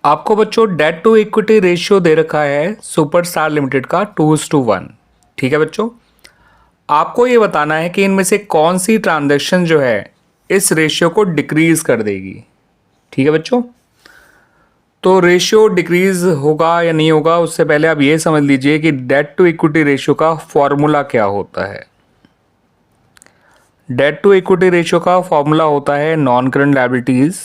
आपको बच्चों date to equity ratio दे रखा है सुपर स्टार लिमिटेड का 2:1। ठीक है बच्चों, आपको ये बताना है कि इनमें से कौन सी ट्रांजैक्शन जो है इस रेशियो को डिक्रीज कर देगी। ठीक है बच्चों, तो रेशियो डिक्रीज होगा या नहीं होगा उससे पहले आप ये समझ लीजिए कि डेट टू इक्विटी रेशियो का फॉर्मूला क्या होता है। डेट टू इक्विटी रेशियो का फॉर्मूला होता है नॉन करंट लायबिलिटीज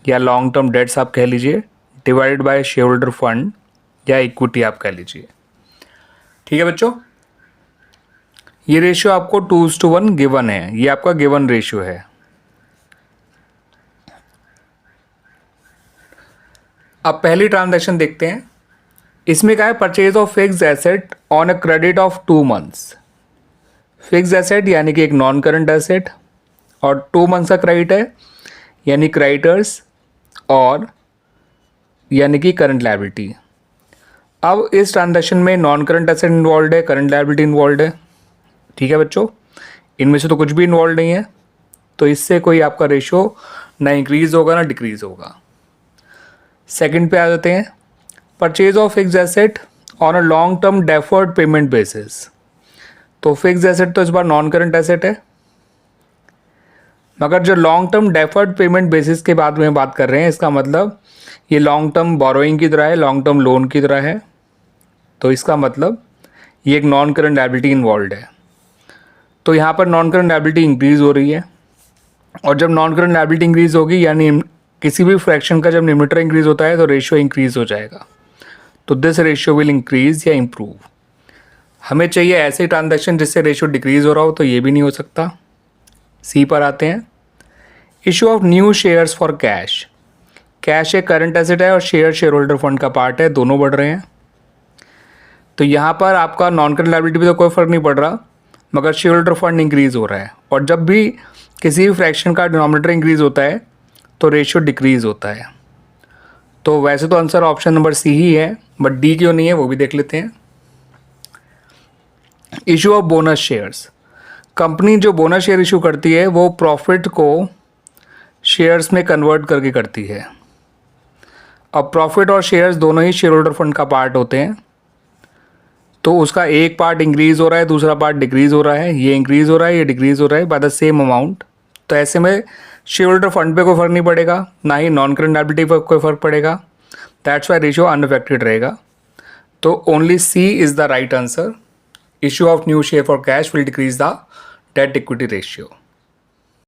या लॉन्ग टर्म डेट्स आप कह लीजिए divided by share holder fund या इक्विटी आप कह लीजिए। ठीक है बच्चों, ये रेशियो आपको 2:1 गिवन है, ये आपका गिवन रेशियो है। अब पहली ट्रांजैक्शन देखते हैं। इसमें क्या है, purchase of fixed asset on a credit of 2 months. Fixed asset यानी कि एक नॉन करंट एसेट और 2 मंथ्स का क्रेडिट है यानी क्रेडिटर्स और यानी कि करंट लायबिलिटी। अब इस ट्रांजैक्शन में नॉन करंट एसेट इन्वॉल्व है, करंट लायबिलिटी इन्वॉल्व है। ठीक है बच्चों, इनमें से तो कुछ भी इन्वॉल्व नहीं है, तो इससे कोई आपका रेशियो ना इंक्रीज होगा ना डिक्रीज होगा। सेकंड पे आ जाते हैं, purchase of fixed asset on a long term deferred payment basis. तो फिक्स्ड एसेट तो इस बार नॉन करंट एसेट है, मगर जो long term deferred payment basis के बाद में बात कर रहे हैं, इसका मतलब ये लॉन्ग टर्म बोरोइंग की तरह है, लॉन्ग टर्म लोन की तरह है। तो इसका मतलब ये एक नॉन करंट लायबिलिटी इन्वॉल्व है। तो यहाँ पर नॉन करंट लायबिलिटी इंक्रीज हो रही है, और जब नॉन करंट लायबिलिटी इंक्रीज होगी यानी किसी भी फ्रैक्शन का जब न्यूमरेटर इंक्रीज होता है तो रेशियो इंक्रीज हो जाएगा। तो दिस रेशियो विल इंक्रीज या इम्प्रूव। हमें चाहिए ऐसे ट्रांजैक्शन जिससे रेशियो डिक्रीज हो रहा हो, तो ये भी नहीं हो सकता। सी पर आते हैं, issue of new shares for cash. Cash एक करंट एसेट है और शेयर होल्डर फंड का पार्ट है, दोनों बढ़ रहे हैं। तो यहाँ पर आपका नॉन करंट लायबिलिटी भी तो कोई फर्क नहीं पड़ रहा, मगर शेयर होल्डर फंड इंक्रीज हो रहा है, और जब भी किसी भी फ्रैक्शन का डिनोमिनेटर इंक्रीज होता है तो रेशियो डिक्रीज होता है। तो वैसे तो आंसर ऑप्शन नंबर सी ही है, बट डी क्यों नहीं है वो भी देख लेते हैं। Issue of bonus shares. Company जो बोनस शेयर इशू करती है वो प्रॉफिट को शेयर्स में कन्वर्ट करके करती है। अब प्रॉफिट और शेयर्स दोनों ही शेयर होल्डर फंड का पार्ट होते हैं, तो उसका एक पार्ट इंक्रीज हो रहा है, दूसरा पार्ट डिक्रीज हो रहा है। ये इंक्रीज हो रहा है, ये डिक्रीज हो रहा है बाय द सेम अमाउंट। तो ऐसे में शेयर होल्डर फंड पे कोई फर्क नहीं पड़ेगा, ना ही नॉन करंट लायबिलिटी पर कोई फर्क पड़ेगा। दैट्स वाई रेशियो अनअफेक्टेड रहेगा। तो only C is the right answer. Issue of new share for cash will decrease the debt equity ratio.